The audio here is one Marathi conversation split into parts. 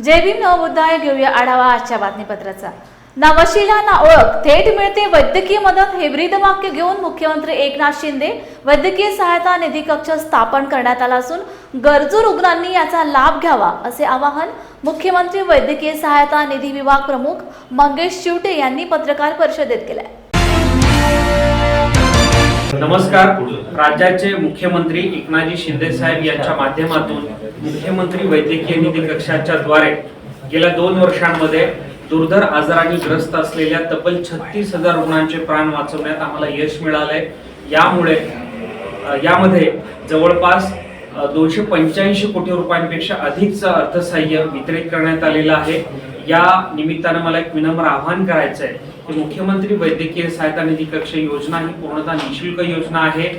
जय भीम नवबुद्धाय घेऊया आढावा आजच्या बातमीपत्राचा। ना वशिला ना ओळख, थेट मिळते वैद्यकीय मदत हे ब्रीदवाक्य घेऊन मुख्यमंत्री एकनाथ शिंदे वैद्यकीय सहायता निधी कक्ष स्थापन करण्यात आला असून गरजू रुग्णांनी याचा लाभ घ्यावा असे आवाहन मुख्यमंत्री वैद्यकीय सहायता निधी विभाग प्रमुख मंगेश चिवटे यांनी पत्रकार परिषदेत केले। नमस्कार। राज्याचे मुख्यमंत्री एकनाथ शिंदे साहेब यांच्या माध्यमातून मुख्यमंत्री वैद्यकीय निधी कक्षाच्या द्वारे गेल्या 2 वर्षांमध्ये दुर्धर आजारांनी ग्रस्त असलेल्या तब्बल 36,000 रुग्णांचे प्राण वाचवण्यात आम्हाला यश मिळाले। यामध्ये जवळपास 285 कोटी रुपयांपेक्षा अधिकचं अर्थसहाय्य वितरित करण्यात आलेलं आहे। या निमित्तानं मला एक विनम्र आवाहन करायचं आहे की मुख्यमंत्री वैद्यकीय सहायता निधी कक्ष योजना ही पूर्णतः निःशुल्क योजना आहे।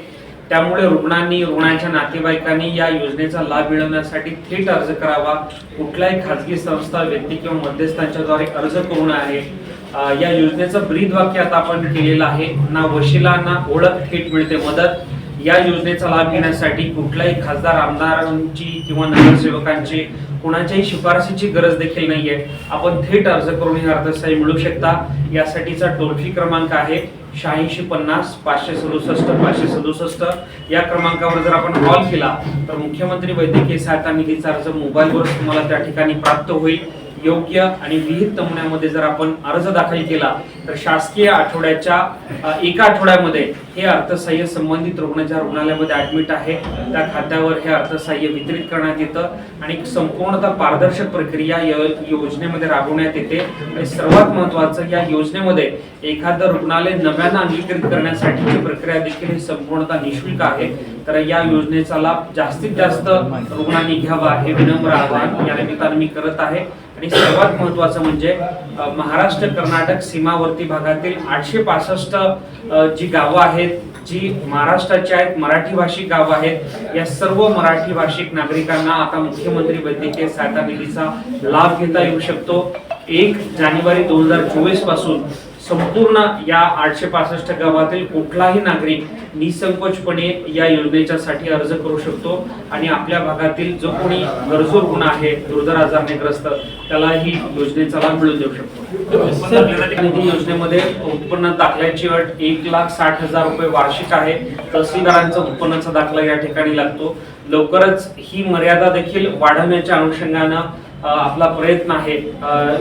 त्यामुळे रुग्णांनी, रुग्णाच्या नातेवाईकांनी या योजनेचा लाभ मिळवण्यासाठी थेट अर्ज करावा। कुठल्याही खाजगी संस्था, व्यक्ती किंवा मध्यस्थांच्या द्वारे अर्ज करू नये। या योजनेचं ब्रीदवाक्य आता आपण केलेलं आहे, ना वशिला ना ओळख, थेट मिळते मदत। या योजनेचा लाभ घेण्यासाठी कुठल्याही खासदार, आमदारांची किंवा नगरसेवकांची कोणाच्याही शिफारसीची गरज देखील नाहीये। आपण थेट अर्ज करून हे अर्थसहाय्य मिळू शकता। यासाठीचा टोल फ्री क्रमांक आहे 8650 567 567। या क्रमांकावर जर आपण कॉल केला तर मुख्यमंत्री वैद्यकीय सहायता निधीचा अर्ज मोबाईलवर तुम्हाला त्या ठिकाणी प्राप्त होईल। योग्य आणि विहित नमुन्यामध्ये जर आपण अर्ज दाखल केला तर शासकीय आठवड्याच्या 1 आठवड्यामध्ये हे अर्थसहाय्य संबंधित रुग्ण ज्या रुग्णालयामध्ये ऍडमिट आहे त्या खात्यावर हे अर्थसहाय्य वितरित करण्यात येतं आणि संपूर्णतः पारदर्शक प्रक्रिया योजनेमध्ये राबवण्यात येते। आणि सर्वात महत्त्वाचं, या योजनेमध्ये एखादं रुग्णालय नव्यानं अंगीकृत करण्यासाठीची प्रक्रिया देखील ही संपूर्णतः निःशुल्क आहे। तर या योजनेचा लाभ जास्तीत जास्त रुग्णांनी घ्यावा हे विनम्र आवाहन या निमित्तानं मी करत आहे। आणि सर्वात महत्त्वाचं म्हणजे महाराष्ट्र कर्नाटक सीमावर्ती भागातील 865 जी गावं आहेत, जी महाराष्ट्राची आहेत, मराठी भाषिक गावं आहेत, या सर्व मराठी भाषिक नागरिकांना आता मुख्यमंत्री वैद्यकीय सहायता निधीचा लाभ घेता येऊ शकतो। 1 जानेवारी 2024 पासून संपूर्ण या 865 गावातील कुठलाही नागरिक निसंकोचपणे या योजनेच्यासाठी अर्ज करू शकतो आणि आपल्या भागातील जो कोणी गरजू रुग्ण आहे, दुर्धर आजाराने ग्रस्त, त्याला ही योजनेचा लाभ मिळवून देऊ शकतो। निधी योजनेमध्ये उत्पन्न दाखल्याची अट 1,60,000 रुपये वार्षिक आहे। तहसीलदारांचा उत्पन्नाचा दाखला या ठिकाणी लागतो। लवकरच ही मर्यादा देखील वाढवण्याच्या अनुषंगानं आपला प्रयत्न आहे।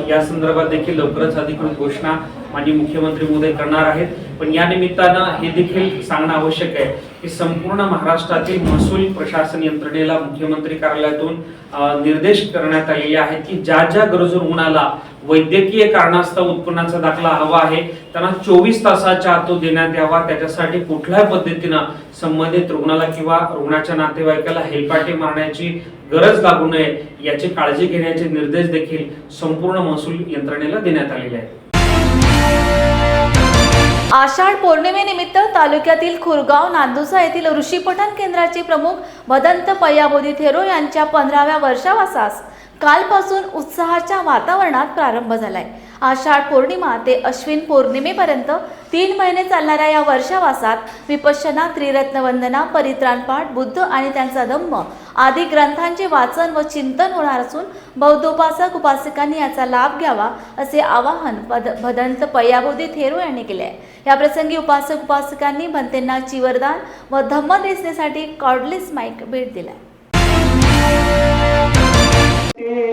या संदर्भात देखील लवकरच अधिकृत घोषणा माननीय मुख्यमंत्री महोदय करणार आहेत। पण या निमित्तानं हे देखील सांगणं आवश्यक आहे की संपूर्ण महाराष्ट्रातील महसूल प्रशासन यंत्रणेला मुख्यमंत्री कार्यालयातून निर्देश करण्यात आलेले आहेत की ज्या ज्या गरजू रुग्णाला वैद्यकीय कारणास्तव उत्पन्नाचा दाखला हवा आहे त्यांना 24 तासाच्या आत तो देण्यात यावा। त्याच्यासाठी कुठल्याही पद्धतीनं संबंधित रुग्णाला किंवा रुग्णाच्या नातेवाईकाला हेलपाटे मारण्याची गरज लागू नये याची काळजी घेण्याचे निर्देश देखील संपूर्ण महसूल यंत्रणेला देण्यात आलेले आहेत। आषाढ पौर्णिमेनिमित्त तालुक्यातील खुरगाव नांदुसा येथील ऋषी पठण केंद्राचे प्रमुख भदंत पय्याबोधी थेरो यांच्या 15व्या वर्षावासास कालपासून उत्साहाच्या वातावरणात प्रारंभ झालाय। आषाढ पौर्णिमा ते अश्विन पौर्णिमेपर्यंत 3 महिने चालणाऱ्या या वर्षावासात विपश्यना, त्रिरत्न वंदना, परित्राणपाठ, बुद्ध आणि त्यांचा धम्म आदी ग्रंथांचे वाचन व चिंतन होणार असून बौद्धोपासक उपासकांनी याचा लाभ घ्यावा असे आवाहन भदंत पय्याबोधी थेरो यांनी केले आहे। या प्रसंगी उपासक उपासकांनी भंतेंना चिवरदान व धम्मदेशनेसाठी कॉर्डलेस माईक भेट दिला।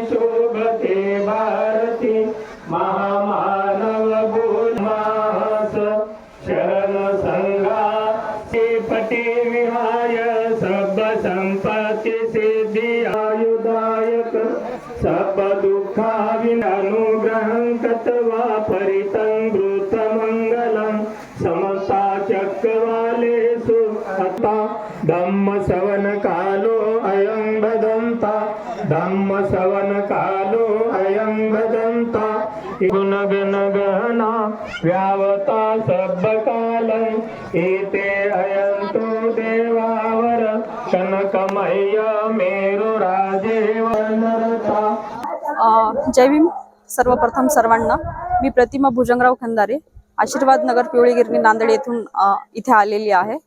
शोभते भारती महामानव गुणमास शरण संगा पटे विहाय सब संपत्ति सिद्धि आयुदायक सब दुखा विनानुग्रहं कृत्वा परितं मंगलम समता चक्रवालेषु अता धम्म सवन कालो अयं भदन्ता धम्म सवन कालो अयं भदन्ता गुण गण गहना व्यावता सब कालं एते अयंतो देवावर कनकमय्य मेरु राजेव नरता। जय भीम। सर्वप्रथम सर्वांना मी प्रतिमा भुजंगराव खंदारे, आशीर्वाद नगर पिवळी गिरणी नांदेड येथून इथे आलेली आहे।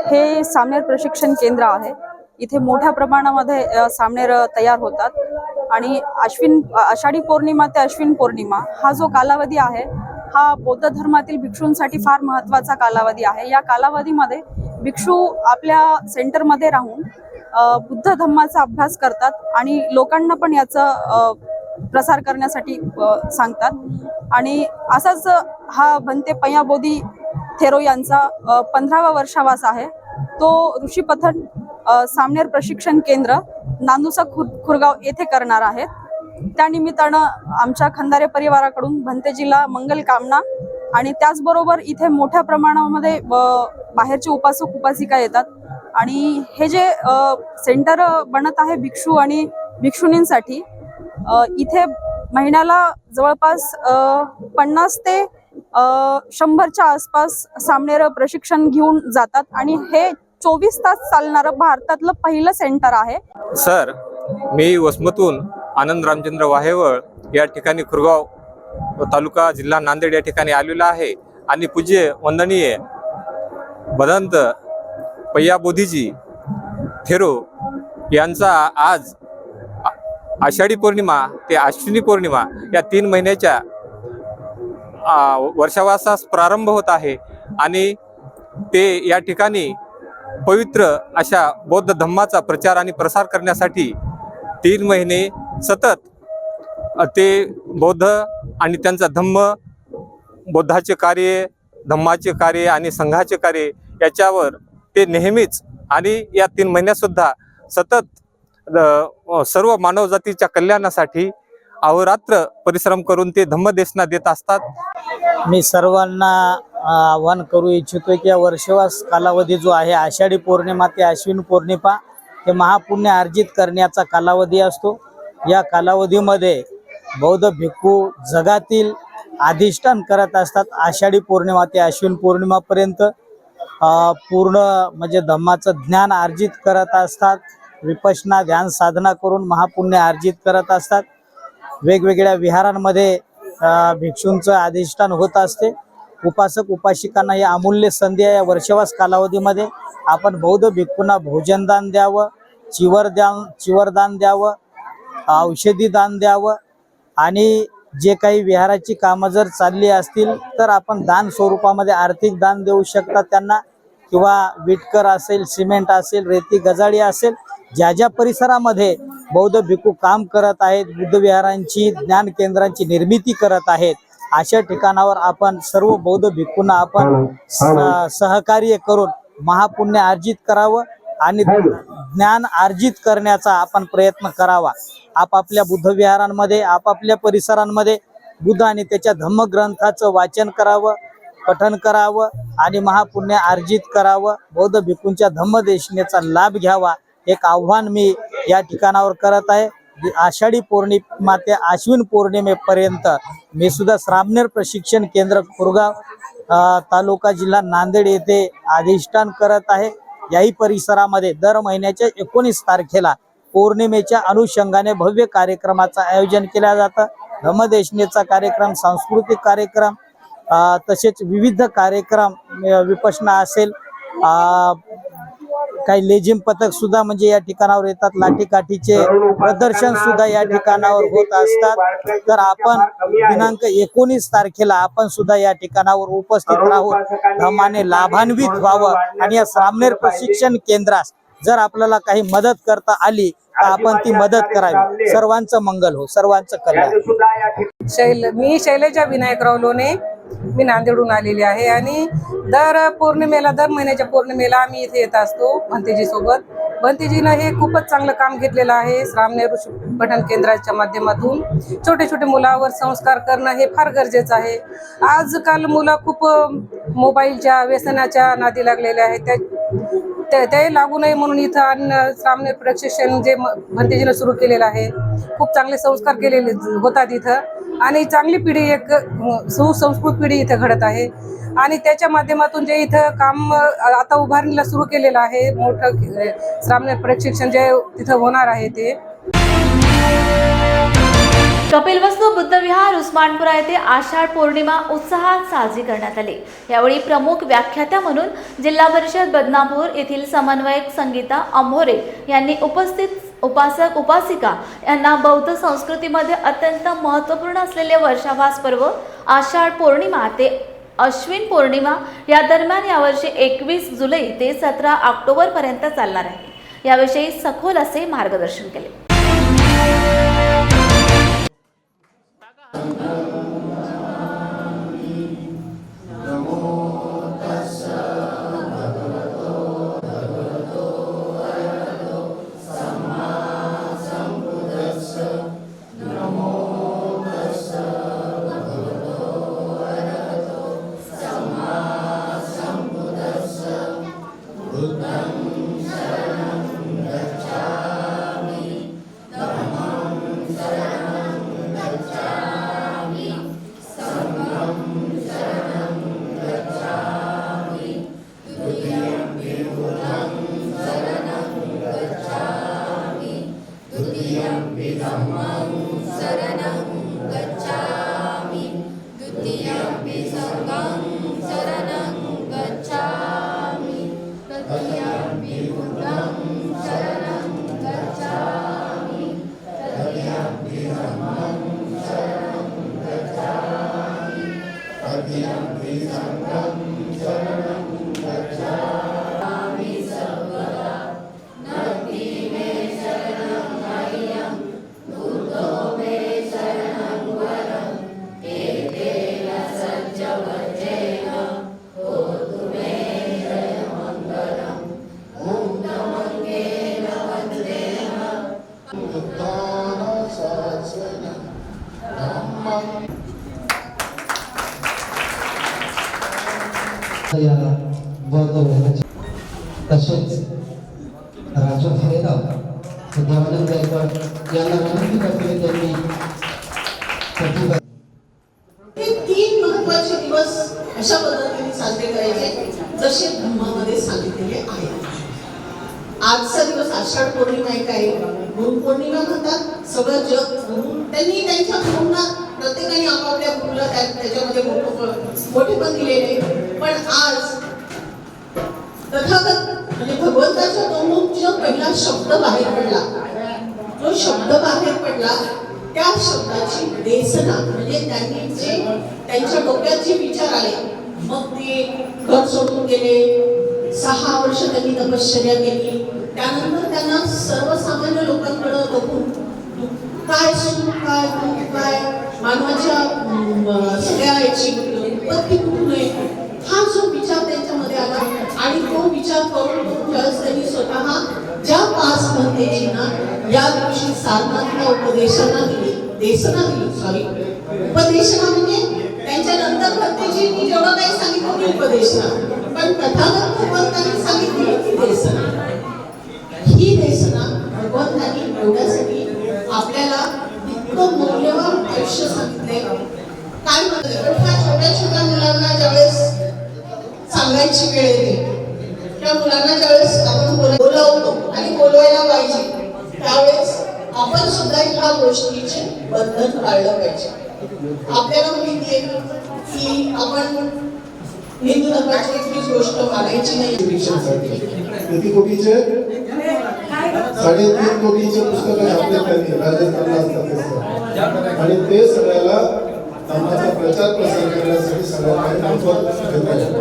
हे सामनेर प्रशिक्षण केंद्र आहे। इथे मोठ्या प्रमाणामध्ये सामनेर तयार होतात। आणि आषाढी पौर्णिमा ते अश्विन पौर्णिमा हा जो कालावधी आहे हा बौद्ध धर्मातील भिक्षूंसाठी फार महत्त्वाचा कालावधी आहे. या कालावधीमध्ये भिक्षू आपल्या सेंटरमध्ये राहून बुद्ध धम्माचा अभ्यास करतात आणि लोकांना पण याचा प्रसार करण्यासाठी सांगतात. आणि असाच हा भंते पय्याबोधी थेरो यांचा 15वा वर्षावास आहे. तो ऋषीपथन सामनेर प्रशिक्षण केंद्र नांदुसा खुरगाव येथे करणार आहेत. त्यानिमित्तानं आमच्या खंदारे परिवाराकडून भंतेजीला मंगल कामना आणि त्याचबरोबर इथे मोठ्या प्रमाणामध्ये बाहेरचे उपासक उपासिका येतात आणि हे जे सेंटर बनत आहे भिक्षू आणि भिक्षुणींसाठी इथे महिन्याला जवळपास 50 ते 100च्या आसपास सामनेर प्रशिक्षण घेऊन जातात आणि हे 24 तास चालणारं भारतातलं पहिलं सेंटर आहे. सर, मी वसमतून आनंद रामचंद्र वाहेवळ या ठिकाणी खुरगाव तालुका जिल्हा नांदेड या ठिकाणी आलेला आहे आणि पूज्य वंदनीय भदंत पय्याबोधीजी थेरो यांचा आज आषाढी पौर्णिमा ते अश्विनी पौर्णिमा या 3 महिन्याच्या वर्षावासास प्रारंभ होत आहे आणि ते या ठिकाणी पवित्र अशा बौद्ध धम्माचा प्रचार आणि प्रसार करण्यासाठी 3 महिने सतत ते बौद्ध आणि त्यांचा धम्म, बौद्धाचे कार्य, धम्माचे कार्य आणि संघाचे कार्य याच्यावर ते नेहमीच आणि या 3 महिन्यात सुद्धा सतत सर्व मानवजातीच्या कल्याणासाठी अहोरात्र परिश्रम करून ते धम्मदेशना देत असतात. मी सर्वांना आवाहन करू इच्छितो की या वर्षवास कालावधी जो आहे आषाढी पौर्णिमा ते अश्विन पौर्णिमा हे महापुण्य अर्जित करण्याचा कालावधी असतो. या कालावधीमध्ये बौद्ध भिक्खू जगातील अधिष्ठान करत असतात. आषाढी पौर्णिमा ते अश्विन पौर्णिमापर्यंत पूर्ण म्हणजे धम्माचं ज्ञान अर्जित करत असतात. विपश्यना ध्यान साधना करून महापुण्य अर्जित करत असतात. वेगवेगळ्या विहारांमध्ये भिक्षूंचं अधिष्ठान होत असते. उपासक उपासिकांना ही अमूल्य संधी आहे. या वर्षवास कालावधीमध्ये आपण बौद्ध भिक्खूंना भोजनदान द्यावं, चिवरदान द्यावं, औषधी दान द्यावं आणि जे काही विहाराची कामं जर चालली असतील तर आपण दान स्वरूपामध्ये आर्थिक दान देऊ शकता त्यांना, किंवा विटकर असेल, सिमेंट असेल, रेती गजाळी असेल, ज्या ज्या परिसरामध्ये बौद्ध भिक्खू काम करत आहेत, बुद्ध विहारांची ज्ञान केंद्रांची निर्मिती करत आहेत, अशा ठिकाणावर आपण सर्व बौद्ध भिक्खूंना आपण सहकार्य करून महापुण्य अर्जित करावं आणि ज्ञान अर्जित करण्याचा आपण प्रयत्न करावा. आपापल्या बुद्ध विहारांमध्ये, आपापल्या परिसरांमध्ये बुद्ध आणि त्याच्या धम्मग्रंथाचं वाचन करावं, पठन करावं आणि महापुण्य अर्जित करावं. बौद्ध भिक्खूंच्या धम्मदेशनेचा लाभ घ्यावा एक आव्हान मी या ठिकाणावर करत आहे. आषाढी पौर्णिमा ते अश्विन पौर्णिमेपर्यंत मी सुद्धा सामनेर प्रशिक्षण केंद्र खुरगाव तालुका जिल्हा नांदेड येथे अधिष्ठान करत आहे. याही परिसरामध्ये दर महिन्याच्या 19 तारखेला पौर्णिमेच्या अनुषंगाने भव्य कार्यक्रमाचं आयोजन केलं जातं. धम्मदेशनेचा कार्यक्रम, सांस्कृतिक कार्यक्रम, तसेच विविध कार्यक्रम, विपश्यना असेल, काही लेझिम पथक सुद्धा म्हणजे या ठिकाणावर येतात. लाठीकाठीचे प्रदर्शन सुद्धा या ठिकाणावर होत असतात. तर आपण दिनांक 19 तारखेला आपण सुद्धा या ठिकाणावर उपस्थित राहून धम्माने लाभान्वित व्हावं आणि या सामनेर प्रशिक्षण केंद्रास जर आपल्याला काही मदत करता आली तर आपण ती मदत करावी. सर्वांचं मंगल हो, सर्वांचं कल्याण. मी शैलजा विनायकराव लोणे, मी नांदेडहून आलेली आहे आणि दर महिन्याच्या पौर्णिमेला आम्ही इथे येत असतो भंतेजी सोबत. भंतेजीनं हे खूपच चांगलं काम घेतलेलं आहे. सामनेर पठण केंद्राच्या माध्यमातून छोटे छोटे मुलावर संस्कार करणं हे फार गरजेचं आहे. आजकाल मुलं खूप मोबाईलच्या व्यसनाच्या नादी लागलेल्या आहेत. ते लागू नये म्हणून इथं सामनेर प्रशिक्षण जे भंतेजीनं सुरू केलेलं आहे, खूप चांगले संस्कार केलेले होतात इथं आणि चांगली पिढी, एक सुसंस्कृत पिढी इथं घडत आहे. आणि त्याच्या माध्यमातून जे इथं काम आता उभारणीला सुरू केलेलं आहे, मोठं सामनेर प्रशिक्षण जे तिथं होणार आहे ते. कपिलवस्तू बुद्ध विहार उस्मानपुरा येथे आषाढ पौर्णिमा उत्साहात साजरी करण्यात आली. यावेळी प्रमुख व्याख्यात्या म्हणून जिल्हा परिषद बदनापूर येथील समन्वयक संगीता अंभोरे यांनी उपस्थित उपासक उपासिका यांना बौद्ध संस्कृतीमध्ये अत्यंत महत्त्वपूर्ण असलेले वर्षाभास पर्व आषाढ पौर्णिमा ते अश्विन पौर्णिमा या दरम्यान यावर्षी 21 जुलै ते 17 ऑक्टोबर पर्यंत चालणार आहे। याविषयी सखोल असे मार्गदर्शन केले। या बौद्ध विहाराचे तसेच राजा भैरव देवानंद गायकवाड यांना विनंती करते त्यांनी प्रतिभा हे 3 महत्त्वाचे दिवस अशा पद्धतीने साजरे करायचे जसे धर्मामध्ये सांगितलेले आहे। आजचा दिवस आषाढ पौर्णिमा एक आहे, गुरु पौर्णिमा म्हणतात। सगळं जग त्यांनी त्यांच्या गुरूंना प्रत्येकाने आपापल्या गुरुला त्याच्यामध्ये मोठेपण दिलेले। पण आज तथागत म्हणजे भगवंताच्या तोंडून जो पहिला शब्द बाहेर पडला, जो शब्द बाहेर पडला त्या शब्दाची देसना म्हणजे त्यांनी जे त्यांच्या डोक्यात जे विचार आले, मग ते घर सोडून गेले, 6 वर्ष त्यांनी तपश्चर्या केली। त्यानंतर त्यांना सर्वसामान्य लोकांकडे बघून काय सुख काय दुःख काय मानवाच्या सगळ्या याची उत्पत्ती कुठून आहे हा जो विचार त्यांच्यामध्ये आला आणि तो विचार करून त्यांनी स्वतः ज्या 5 भंतेजींना या दिवशी सारनाथला उपदेशना दिली उपदेशना म्हणजे त्यांच्या नंतर भंतेजींनी जेवढं काही सांगितलं ते उपदेशना, पण तथागत भगवंतांनी सांगितली ती देसना। ही देसना भगवंतांनी एवढ्यासाठी आपल्याला इतकं मौल्यवान आयुष्य सांगितलंय। काय म्हणतात छोट्या छोट्या मुलांना ज्यावेळेस सांगायची वेळ येते, त्या मुलांना ज्यावेळेस आपण बोलवतो आणि बोलवायला पाहिजे त्यावेळेस आपण सुद्धा ह्या गोष्टीचे बंधन पाळलं पाहिजे। आपल्याला माहिती आहे की आपण हिंदू धर्माची एकच गोष्ट मानायची नाही। किती कोटीचे 3.5 कोटीचे पुस्तक आपल्याकडे राजस्थानला असतात आणि ते सगळ्याला धर्माचा प्रचार प्रसार करण्यासाठी सगळ्यांना घेतात।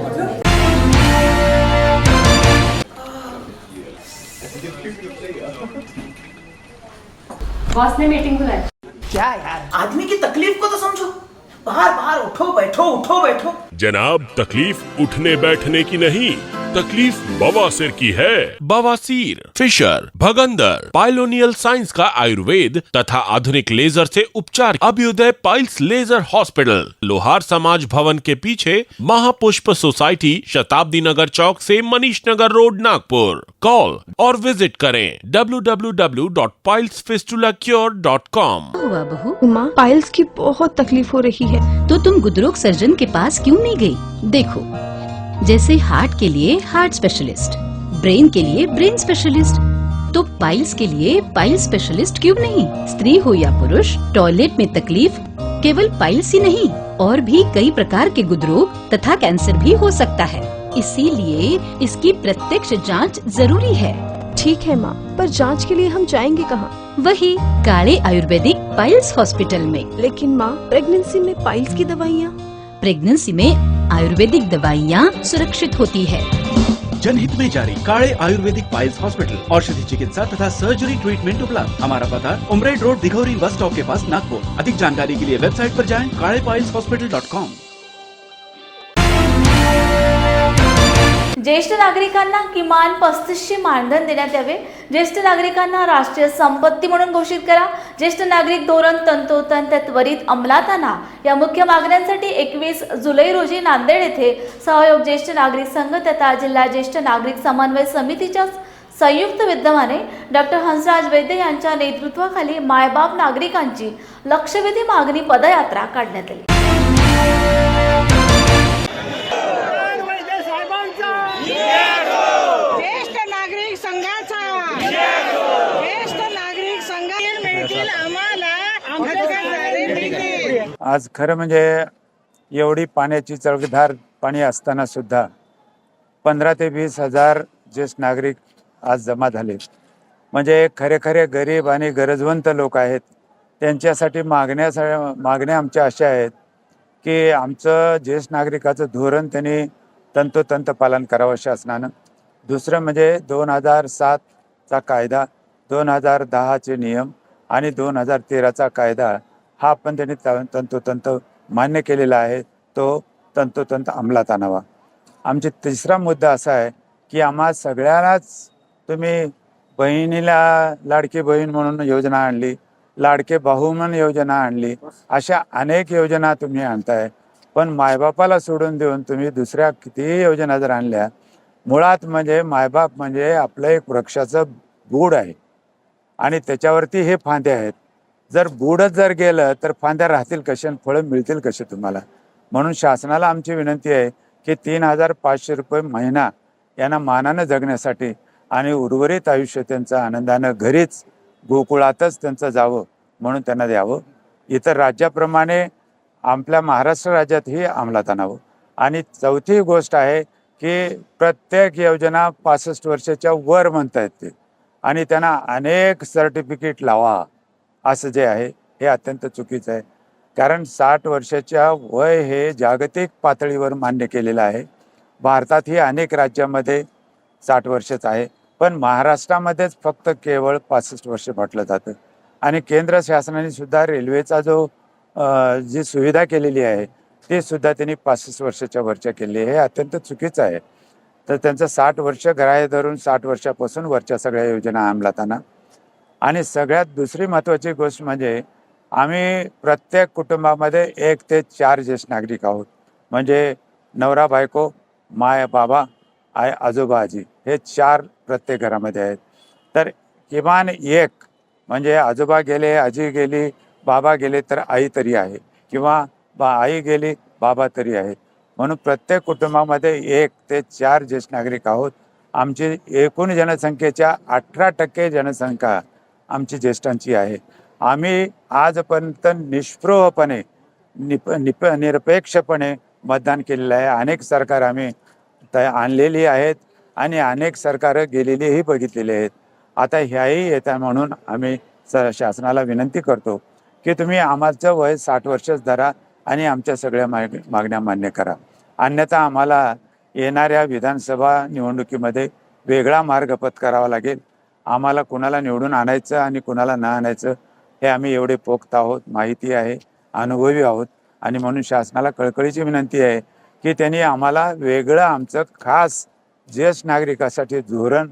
बॉस ने मीटिंग बुलाई। क्या यार, आदमी की तकलीफ को तो समझो। बाहर बाहर उठो बैठो। जनाब, तकलीफ उठने बैठने की नहीं, तकलीफ बवासीर की है। बवासीर, फिशर, भगंदर, पाइलोनियल साइंस का आयुर्वेद तथा आधुनिक लेजर से उपचार। अभ्युदय पाइल्स लेजर हॉस्पिटल, लोहार समाज भवन के पीछे, महापुष्प सोसाइटी, शताब्दी नगर चौक से मनीष नगर रोड, नागपुर। कॉल और विजिट करें www.pilesfistulacure.com। हुआ बहू? माँ, पाइल्स की बहुत तकलीफ हो रही है। तो तुम गुदरोग सर्जन के पास क्यों नहीं गई? देखो, जैसे हार्ट के लिए हार्ट स्पेशलिस्ट, ब्रेन के लिए ब्रेन स्पेशलिस्ट, तो पाइल्स के लिए पाइल्स स्पेशलिस्ट क्यों नहीं? स्त्री हो या पुरुष, टॉयलेट में तकलीफ केवल पाइल्स ही नहीं, और भी कई प्रकार के गुदरोग तथा कैंसर भी हो सकता है। इसीलिए इसकी प्रत्यक्ष जांच जरूरी है। ठीक है माँ, पर जांच के लिए हम जाएंगे कहाँ? वही काले आयुर्वेदिक पाइल्स हॉस्पिटल में। लेकिन माँ, प्रेगनेंसी में पाइल्स की दवाइयाँ? प्रेगनेंसी में आयुर्वेदिक दवाइयाँ सुरक्षित होती है। जनहित में जारी। काले आयुर्वेदिक पाइल्स हॉस्पिटल, औषधि चिकित्सा तथा सर्जरी ट्रीटमेंट उपलब्ध। हमारा पता उमरेड रोड, दिघौरी बस स्टॉप के पास, नागपुर। अधिक जानकारी के लिए वेबसाइट पर जाएं kalepailshospital.com। ज्येष्ठ नागरिकांना किमान 3500 मानधन देण्यात यावे। ज्येष्ठ नागरिकांना राष्ट्रीय संपत्ती म्हणून घोषित करा। ज्येष्ठ नागरिक धोरण तंतोतंत त्वरित अंमलात आणा। या मुख्य मागण्यांसाठी 21 जुलै रोजी नांदेड येथे सहयोग ज्येष्ठ नागरिक संघ तथा जिल्हा ज्येष्ठ नागरिक समन्वय समितीच्या संयुक्त विद्यमाने डॉक्टर हंसराज वैद्य यांच्या नेतृत्वाखाली मायबाप नागरिकांची लक्षवेधी मागणी पदयात्रा काढण्यात आली। आज खरं म्हणजे एवढी पाण्याची चळधार पाणी असताना सुद्धा 15 ते 20 हजार ज्येष्ठ नागरिक आज जमा झाले। म्हणजे खरे खरे गरीब आणि गरजवंत लोक आहेत, त्यांच्यासाठी मागण्या आमच्या अशा आहेत की आमचं ज्येष्ठ नागरिकाचं धोरण त्यांनी तंतोतंत पालन करावं शासनानं। दुसरं म्हणजे 2007चा कायदा, 2010चे नियम आणि 2013चा कायदा हा पण त्यांनी तंतोतंत मान्य केलेला आहे, तो तंतोतंत अंमलात आणावा। आमचा तिसरा मुद्दा असा आहे की आम्हा सगळ्यांनाच तुम्ही बहिणीला लाडकी बहीण म्हणून योजना आणली, लाडके भाऊ म्हणून योजना आणली, अशा अनेक योजना तुम्ही आणताय, पण मायबापाला सोडून देऊन तुम्ही दुसऱ्या कितीही योजना जर आणल्या, मुळात म्हणजे मायबाप म्हणजे आपलं एक वृक्षाचं बूड आहे आणि त्याच्यावरती हे फांदे आहेत। जर बुडच जर गेलं तर फांद्या राहतील कशा, फळं मिळतील कसे तुम्हाला? म्हणून शासनाला आमची विनंती आहे की 3500 रुपये महिना यांना मानानं जगण्यासाठी आणि उर्वरित आयुष्य त्यांचं आनंदानं घरीच गोकुळातच त्यांचं जावं म्हणून त्यांना द्यावं। इतर राज्याप्रमाणे आपल्या महाराष्ट्र राज्यातही अंमलात आणावं। आणि चौथी गोष्ट आहे की प्रत्येक योजना 65 वर्षाच्या वर म्हणता येते आणि त्यांना अनेक सर्टिफिकेट लावा, असं जे आहे हे अत्यंत चुकीचं आहे। कारण 60 वर्षाच्या वय हे जागतिक पातळीवर मान्य केलेलं आहे। भारतातही अनेक राज्यामध्ये 60 वर्षच आहे, पण महाराष्ट्रामध्येच फक्त केवळ 65 वर्ष म्हटलं जातं। आणि केंद्र शासनाने सुद्धा रेल्वेचा जो जी सुविधा केलेली आहे ते सुद्धा त्यांनी 65 वर्षाच्या वरच्या केली आहे, हे अत्यंत चुकीचं आहे। तर त्यांचं 60 वर्ष ग्राह्य धरून 60 वर्षापासून वरच्या सगळ्या योजना अंमलात आणा। आणि सगळ्यात दुसरी महत्त्वाची गोष्ट म्हणजे आम्ही प्रत्येक कुटुंबामध्ये 1 ते 4 ज्येष्ठ नागरिक आहोत, म्हणजे नवरा बायको, माय बाबा, आजोबा आजी, हे 4 प्रत्येक घरामध्ये आहेत। तर किमान एक म्हणजे आजोबा गेले, आजी गेली, बाबा गेले तर आई तरी आहे, किंवा आई गेली बाबा तरी आहेत। म्हणून प्रत्येक कुटुंबामध्ये 1 ते 4 ज्येष्ठ नागरिक आहोत। आमची एकूण जनसंख्येच्या 18% जनसंख्या आमची ज्येष्ठांची आहे। आम्ही आजपर्यंत निष्प्रभपणे निरपेक्षपणे मतदान केलेलं आहे। अनेक सरकार आम्ही आणलेली आहेत आणि अनेक सरकारं गेलेलीही बघितलेली आहेत। आता ह्याही येत्या म्हणून आम्ही शासनाला विनंती करतो की तुम्ही आमचं वय 60 वर्षच धरा आणि आमच्या सगळ्या मागण्या मान्य करा, अन्यथा आम्हाला येणाऱ्या विधानसभा निवडणुकीमध्ये वेगळा मार्ग पत्करावा लागेल। आम्हाला कुणाला निवडून आणायचं आणि कुणाला न आणायचं हे आम्ही एवढे पोक्त आहोत, माहिती आहे, अनुभवी आहोत। आणि म्हणून शासनाला कळकळीची विनंती आहे की त्यांनी आम्हाला वेगळं आमचं खास ज्येष्ठ नागरिकासाठी धोरण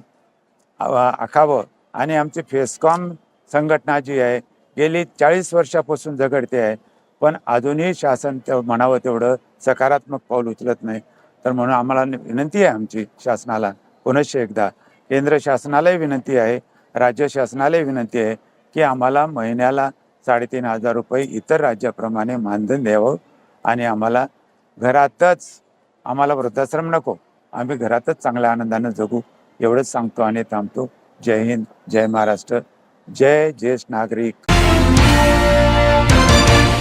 आखावं। आणि आमची फेस्कॉम संघटना जी आहे गेली 40 वर्षापासून झगडते आहे, पण अजूनही शासन म्हणावं तेवढं सकारात्मक पाऊल उचलत नाही। तर म्हणून आम्हाला विनंती आहे आमची शासनाला, पुनश्च एकदा केंद्र शासनालाही विनंती आहे, राज्य शासनालाही विनंती आहे की आम्हाला महिन्याला 3500 रुपये इतर राज्याप्रमाणे मानधन द्यावं आणि आम्हाला घरातच, आम्हाला वृद्धाश्रम नको, आम्ही घरातच चांगल्या आनंदानं जगू एवढंच सांगतो आणि थांबतो। जय हिंद, जय महाराष्ट्र, जय ज्येष्ठ नागरिक।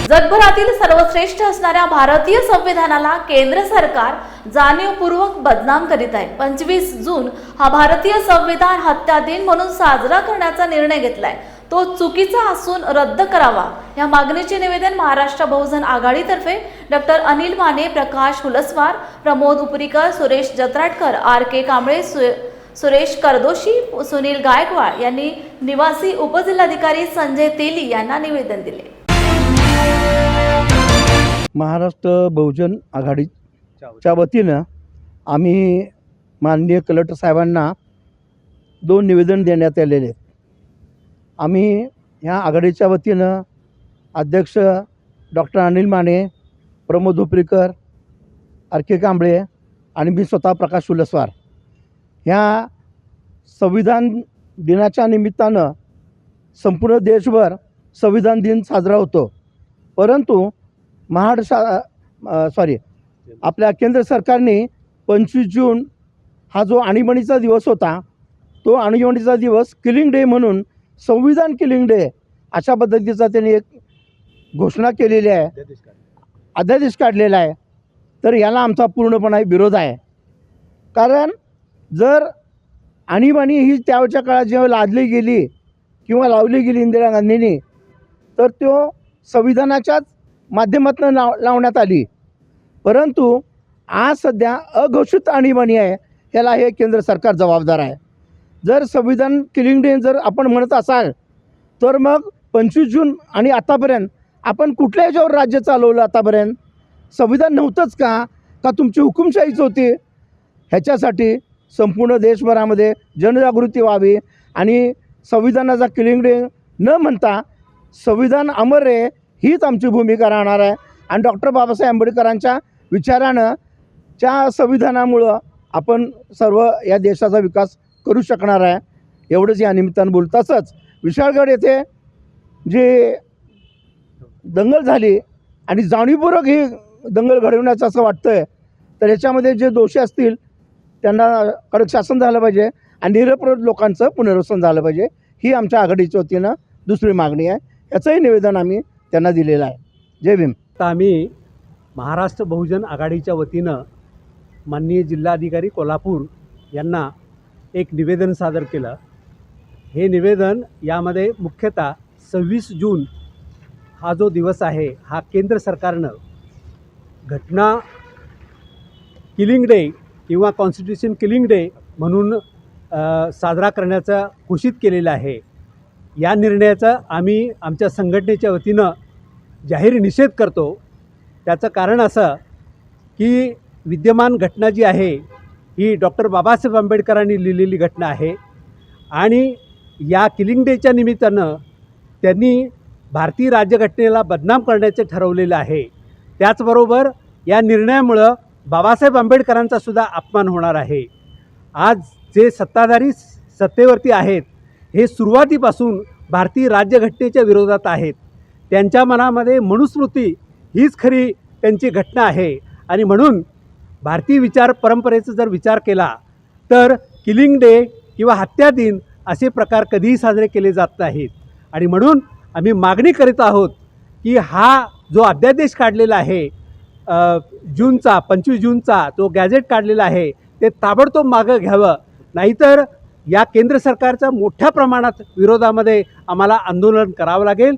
जगभरातील सर्वश्रेष्ठ असणाऱ्या भारतीय संविधानाला केंद्र सरकार जाणीवपूर्वक बदनाम करीत आहे. 25 जून हा भारतीय संविधान हत्या दिन म्हणून साजरा करण्याचा निर्णय घेतलाय. तो चुकीचा असून रद्द करावा या मागणीचे निवेदन महाराष्ट्र बहुजन आघाडीतर्फे डॉक्टर अनिल माने, प्रकाश हुलसवार, प्रमोद उपरीकर, सुरेश जत्राटकर, RK कांबळे, सुरेश करदोशी, सुनील गायकवाड यांनी निवासी उपजिल्हाधिकारी संजय तेली यांना निवेदन दिले. महाराष्ट्र बहुजन आघाडीच्या वतीनं आम्ही माननीय कलेक्टर साहेबांना 2 निवेदन देण्यात आलेले आहेत. आम्ही ह्या आघाडीच्या वतीनं अध्यक्ष डॉक्टर अनिल माने, प्रमोद उपरीकर, RK कांबळे आणि मी स्वतः प्रकाश हुलसवार ह्या संविधान दिनाच्या निमित्तानं संपूर्ण देशभर संविधान दिन साजरा होतो. परंतु आपल्या केंद्र सरकारने 25 जून हा जो आणीबाणीचा दिवस होता, तो आणीबाणीचा दिवस किलिंग डे म्हणून संविधान किलिंग डे अशा पद्धतीचा त्यांनी एक घोषणा केलेली आहे, अध्यादेश काढलेला आहे. तर याला आमचा पूर्णपणे विरोध आहे. कारण जर आणीबाणी ही त्यावेळच्या काळात जेव्हा लादली गेली किंवा लावली गेली इंदिरा गांधींनी, तर तो संविधानाच्याच माध्यमातून लावण्यात आली. परंतु आज सध्या अघोषित आणीबाणी आहे, ह्याला हे केंद्र सरकार जबाबदार आहे. जर संविधान किलिंग डे जर आपण म्हणत असाल तर मग 25 जून आणि आतापर्यंत आपण कुठल्या ह्याच्यावर राज्य चालवलं? आतापर्यंत संविधान नव्हतंच का तुमची हुकुमशाहीच होती? ह्याच्यासाठी संपूर्ण देशभरामध्ये जनजागृती व्हावी आणि संविधानाचा किलिंग डे न म्हणता संविधान अमर रे हीच आमची भूमिका राहणार आहे. आणि डॉक्टर बाबासाहेब आंबेडकरांच्या विचारानं च्या संविधानामुळं आपण सर्व या देशाचा विकास करू शकणार आहे. एवढंच या निमित्तानं बोलत. तसंच विशाळगड येथे जे दंगल झाली आणि जाणीवपूर्वक ही दंगल घडवण्याचं असं वाटतं आहे, तर याच्यामध्ये जे दोषी असतील त्यांना कडक शासन झालं पाहिजे आणि निरपराध लोकांचं पुनर्वसन झालं पाहिजे. ही आमच्या आघाडीच्या वतीनं दुसरी मागणी आहे. याचंही निवेदन आम्ही त्यांना दिलेलं आहे. जय भीम. तर आम्ही महाराष्ट्र बहुजन आघाडीच्या वतीनं माननीय जिल्हाधिकारी कोल्हापूर यांना एक निवेदन सादर केलं. हे निवेदन यामध्ये मुख्यतः 26 जून हा जो दिवस आहे हा केंद्र सरकारनं घटना किलिंग डे किंवा कॉन्स्टिट्यूशन किलिंग डे म्हणून साजरा करण्याचा घोषित केलेला आहे. या निर्णयाचा आम्ही आमच्या संघटनेच्या वतीनं जाहीर निषेध करतो. त्याचं कारण असं की विद्यमान घटना जी आहे ही डॉक्टर बाबासाहेब आंबेडकरांनी लिहिलेली घटना आहे आणि या किलिंग डेच्या निमित्तानं त्यांनी भारतीय राज्यघटनेला बदनाम करण्याचे ठरवलेलं आहे. त्याचबरोबर या निर्णयामुळं बाबासाहेब आंबेडकरांचा सुद्धा अपमान होणार आहे. आज जे सत्ताधारी सत्तेवरती आहेत हे सुरुवातीपासून भारतीय राज्यघटनेच्या विरोधात आहेत. त्यांच्या मनामध्ये मनुस्मृती हीच खरी त्यांची घटना आहे आणि म्हणून भारतीय विचार परंपरेचा जर विचार केला तर किलिंग डे किंवा हत्या दिन असे प्रकार कधीही साजरे केले जात नाहीत. आणि म्हणून आम्ही मागणी करीत आहोत की हा जो अध्यादेश काढलेला आहे 25 जूनचा जो गॅझेट काढलेला आहे ते ताबडतोब मागं घ्यावं. नाहीतर या केंद्र सरकारच्या मोठ्या प्रमाणात विरोधामध्ये आम्हाला आंदोलन करावं लागेल.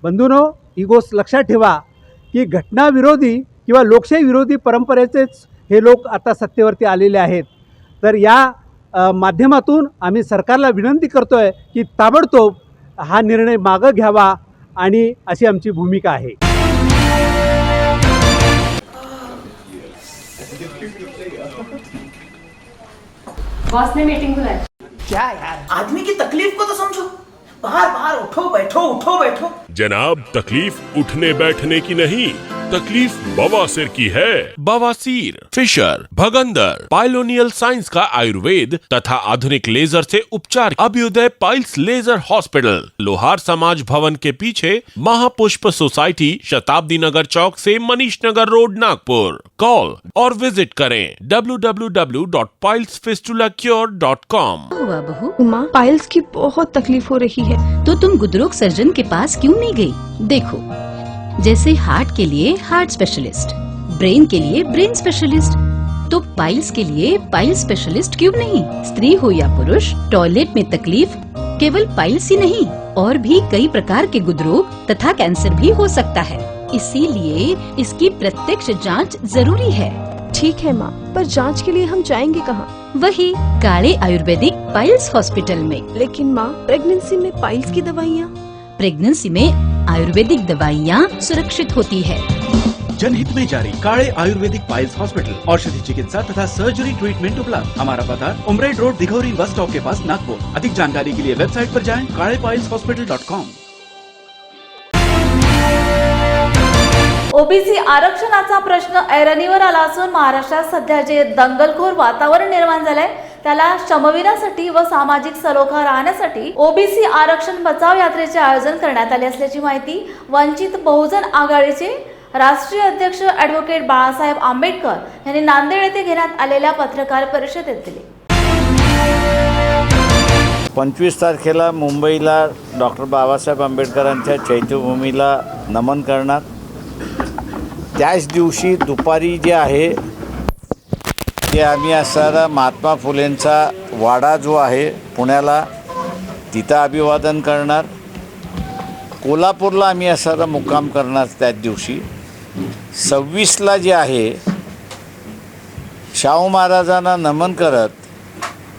बंधूंनो, ही गोष्ट लक्षात ठेवा की घटनाविरोधी किंवा लोकशाही विरोधी परंपरेचेच हे लोक आता सत्तेवरती आलेले आहेत. तर या माध्यमातून आम्ही सरकारला विनंती करतो आहे की ताबडतोब हा निर्णय मागं घ्यावा आणि अशी आमची भूमिका आहे. बॉस ने मीटिंग बुलाई. क्या यार, आदमी की तकलीफ को तो समझो. बाहर बाहर उठो बैठो. जनाब, तकलीफ उठने बैठने की नहीं, तकलीफ बवासीर की है. बवासीर, फिशर, भगंदर, पाइलोनियल साइंस का आयुर्वेद तथा आधुनिक लेजर से उपचार. अभ्युदय पाइल्स लेजर हॉस्पिटल, लोहार समाज भवन के पीछे, महापुष्प सोसाइटी, शताब्दी नगर चौक से मनीष नगर रोड, नागपुर. कॉल और विजिट करें www.pilesfistulacure.com. हुआ बहू? माँ, पाइल्स की बहुत तकलीफ हो रही है, तो तुम गुदरोग सर्जन के पास क्यों नहीं गई? देखो, जैसे हार्ट के लिए हार्ट स्पेशलिस्ट, ब्रेन के लिए ब्रेन स्पेशलिस्ट, तो पाइल्स के लिए पाइल्स स्पेशलिस्ट क्यों नहीं? स्त्री हो या पुरुष, टॉयलेट में तकलीफ केवल पाइल्स ही नहीं, और भी कई प्रकार के गुदरोग तथा कैंसर भी हो सकता है। इसीलिए इसकी प्रत्यक्ष जांच जरूरी है। ठीक है माँ, पर जांच के लिए हम जाएंगे कहाँ? वही काले आयुर्वेदिक पाइल्स हॉस्पिटल में। लेकिन माँ, प्रेगनेंसी में पाइल्स की दवाइयाँ? प्रेगनेंसी में आयुर्वेदिक दवाइयाँ सुरक्षित होती है। जनहित में जारी। काळे आयुर्वेदिक पाइल्स हॉस्पिटल, औषधि चिकित्सा तथा सर्जरी ट्रीटमेंट उपलब्ध। हमारा पता उमरेड रोड, दिघौरी बस स्टॉप के पास, नागपुर। अधिक जानकारी के लिए वेबसाइट पर जाएं kalepailshospital.com। ओबीसी आरक्षणाचा प्रश्न ऐरणीवर आला असून महाराष्ट्रात सध्या जे दंगलखोर वातावरण निर्माण झालंय त्याला शमविण्यासाठी व सामाजिक सलोखा राहण्यासाठी ओबीसी आरक्षण बचाव यात्रेचे आयोजन करण्यात आले असल्याची माहिती वंचित बहुजन आघाडीचे राष्ट्रीय अध्यक्ष ॲडव्होकेट बाळासाहेब आंबेडकर यांनी नांदेड येथे घेण्यात आलेल्या पत्रकार परिषदेत दिली। 25 तारखेला मुंबईला डॉक्टर बाबासाहेब आंबेडकरांच्या चैत्यभूमीला नमन करणार। त्याच दिवशी दुपारी जे आहे ते आम्ही असणारा महात्मा फुलेंचा वाडा जो आहे पुण्याला, तिथं अभिवादन करणार। कोल्हापूरला आम्ही असणारा मुक्काम करणार। त्याच दिवशी 26ला जे आहे शाहू महाराजांना नमन करत,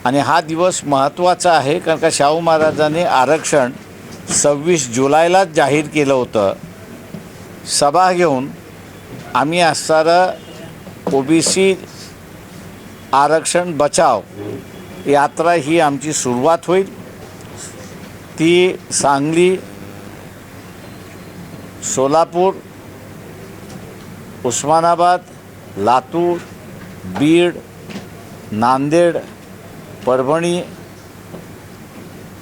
आणि हा दिवस महत्त्वाचा आहे कारण का शाहू महाराजांनी आरक्षण 26 जुलैलाच जाहीर केलं होतं। सभा घेऊन आम्ही असणारं ओबीसी आरक्षण बचाव यात्रा ही आमची सुरुवात होईल। ती सांगली, सोलापूर, उस्मानाबाद, लातूर, बीड, नांदेड, परभणी,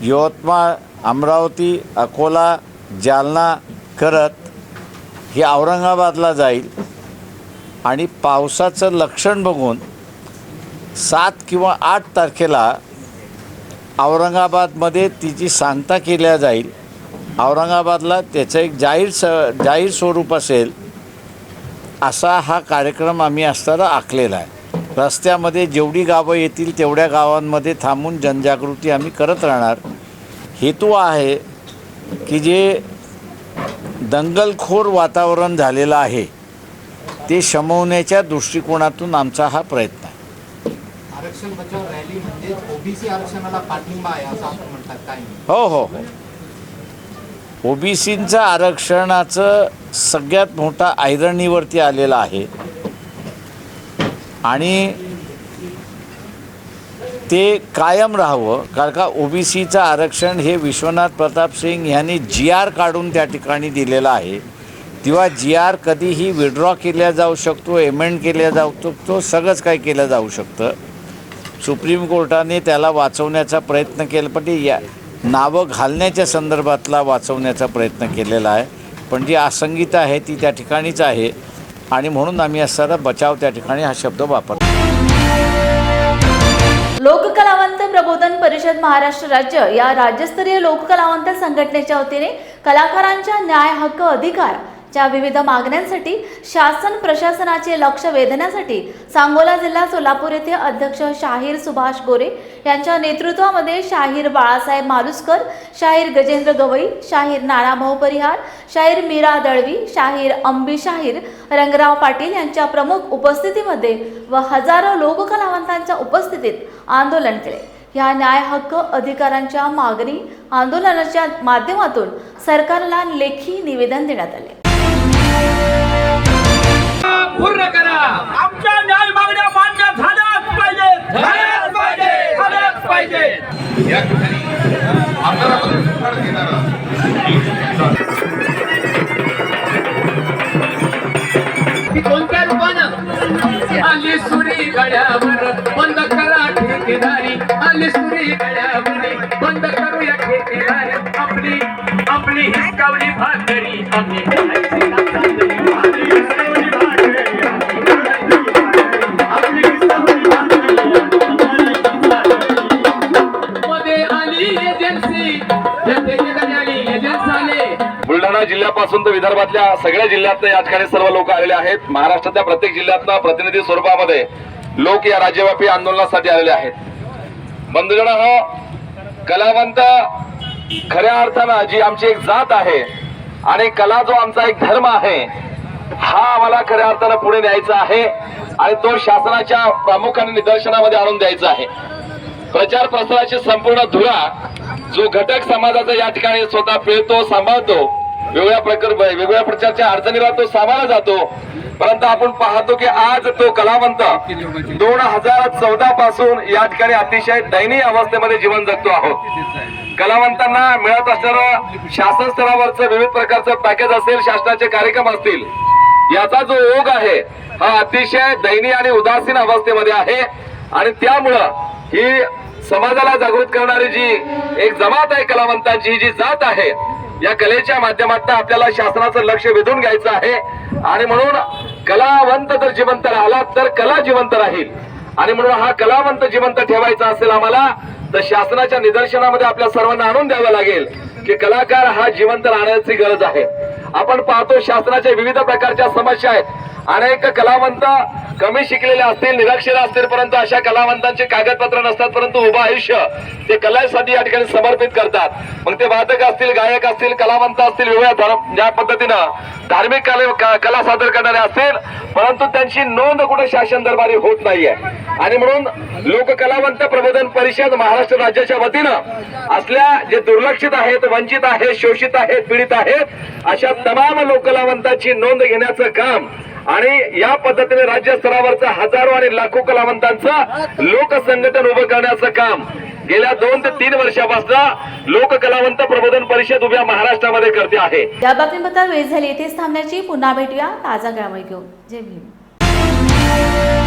यवतमाळ, अमरावती, अकोला, जालना करत ही औरंगाबादला जाईल। आणि पावसाचं लक्षण बघून 7 किंवा 8 तारखेला औरंगाबादमध्ये तिची सांगता केल्या जाईल। औरंगाबादला त्याचं एक जाहीर स्वरूप असेल असा हा कार्यक्रम आम्ही असताना आखलेला आहे। रस्त्यामध्ये जेवढी गावं येतील तेवढ्या गावांमध्ये थांबून जनजागृती आम्ही करत राहणार। हेतू आहे की जे दंगलखोर वातावरण झालेलं आहे ते शमवण्याच्या दृष्टिकोनातून आमचा हा प्रयत्न आहे। आरक्षण बचाव रॅली म्हणजे ओबीसी आरक्षणाला पाठिंबा आहे असं आपण म्हणतात काय? हो हो हो, ओबीसींचं आरक्षणाचं सगळ्यात मोठा ऐरणीवरती आलेला आहे आणि ते कायम राहावं। कारण का ओबीसीचं आरक्षण हे विश्वनाथ प्रताप सिंग यांनी GR काढून त्या ठिकाणी दिलेलं आहे। तेव्हा GR कधीही विड्रॉ केल्या जाऊ शकतो, एमेंड केल्या जाऊ शकतो, सगळंच काही केलं जाऊ शकतं। सुप्रीम कोर्टाने त्याला वाचवण्याचा प्रयत्न केला, पण ते या नावं घालण्याच्या संदर्भातला वाचवण्याचा प्रयत्न केलेला आहे, पण जी असंगीता आहे ती त्या ठिकाणीच आहे आणि म्हणून आम्ही असणारा बचाव त्या ठिकाणी हा शब्द वापरतो। लोककलावंत प्रबोधन परिषद महाराष्ट्र राज्य या राज्यस्तरीय लोककलावंत संघटनेच्या वतीने कलाकारांच्या न्याय, हक्क, अधिकार च्या विविध मागण्यांसाठी शासन प्रशासनाचे लक्ष वेधण्यासाठी सांगोला जिल्हा सोलापूर येथे अध्यक्ष शाहीर सुभाष गोरे यांच्या नेतृत्वामध्ये शाहीर बाळासाहेब मालुसकर, शाहीर गजेंद्र गवई, शाहीर नानाभाऊ परिहार, शाहीर मीरा दळवी, शाहीर अंबी शाहीर, रंगराव पाटील यांच्या प्रमुख उपस्थितीमध्ये व हजारो लोककलावंतांच्या उपस्थितीत आंदोलन केले। या न्याय, हक्क, अधिकारांच्या मागणी आंदोलनाच्या माध्यमातून सरकारला लेखी निवेदन देण्यात आले। पूर्ण करा, आमच्या न्याय मागण्या मान्य झाल्याच पाहिजेत, झाल्याच पाहिजे, झाल्याच पाहिजे। या ठिकाणी आमदाराकडून स्वीकार घेणारा कोणत्या रूपानं आली सुरी गड्यावर बंद करा ठेकेदारी, आली सुरी गड्यावर बंद करूया ठेकेदारी, आपली आपली हिसकावली भाकरी आम्ही बुलढाणा जिल्ह्यापासून तर विदर्भातल्या सगळ्या जिल्ह्यातनं या ठिकाणी सर्व लोक आलेले आहेत. महाराष्ट्रातल्या प्रत्येक जिल्ह्यातनं प्रतिनिधी स्वरूपामध्ये लोक या राज्यव्यापी आंदोलनासाठी आलेले आहेत. बंधुजन, कलावंत खऱ्या अर्थानं जी आमची एक जात आहे आणि कला जो आमचा एक धर्म आहे, हा आम्हाला खऱ्या अर्थानं पुढे न्यायचा आहे आणि तो शासनाच्या प्रामुख्याने निदर्शनामध्ये आणून द्यायचा आहे. प्रचार प्रसाराची संपूर्ण धुरा जो घटक समाजाचा या ठिकाणी स्वतः पेळतो, सांभाळतो, वेगवेगळ्या प्रकारच्या अडचणीला तो सामाला जातो, परंतु आपण पाहतो की आज तो कलावंत 2014 पासून या ठिकाणी अतिशय दयनीय अवस्थेमध्ये जीवन जगतो आहोत. कलावंतांना मिळत असणारं शासन स्तरावरचं विविध प्रकारचं पॅकेज असेल, शासनाचे कार्यक्रम असतील, याचा जो ओघ आहे हा अतिशय दयनीय आणि उदासीन अवस्थेमध्ये आहे. आणि त्यामुळं ही समाजाला जागृत करणारी जी एक जमात आहे, कलावंतांची ही जी जात आहे, या कलेच्या माध्यमातून आपल्याला शासनाचं लक्ष वेधून घ्यायचं आहे. आणि म्हणून कलावंत जर जिवंत राहिला तर कला जिवंत राहील. आणि म्हणून हा कलावंत जिवंत ठेवायचा असेल आम्हाला, तर शासनाच्या निदर्शनामध्ये आपल्या सर्वांना आणून द्यावं लागेल की कलाकार हा जिवंत राहण्याची गरज आहे. आपण पाहतो शासनाच्या विविध प्रकारच्या समस्या आहेत. अनेक कलावंत कमी शिकलेले असतील, निरक्षर असतील, परंतु अशा कलावंतांचे कागदपत्र नसतात, परंतु उभं आयुष्य ते कलेसाठी या ठिकाणी समर्पित करतात. मग ते वादक असतील, गायक असतील, कलावंत असतील, वेगवेगळ्या ज्या पद्धतीनं धार्मिक कला सादर करणारे असतील, परंतु त्यांची नोंद कुठे शासन दरबारी होत नाहीये. आणि म्हणून लोककलावंत प्रबोधन परिषद महाराष्ट्र राज्याच्या वतीनं असल्या जे दुर्लक्षित आहेत, वंचित आहेत, शोषित आहेत, पीडित आहेत, अशा तमाम लोककलावंतांची नोंद घेण्याचं काम आणि या पद्धतीने राज्य स्तरावरचं हजारो आणि लाखो कलावंतांचं लोकसंघटन उभं करण्याचं काम गेल्या 2 ते 3 वर्षापासून लोककलावंत प्रबोधन परिषद उभ्या महाराष्ट्रामध्ये करते आहे. या बातमीबद्दल वेळ झाली येथेच थांबण्याची. पुन्हा भेटूया ताजा घडामोडी घेऊन. जय भीम.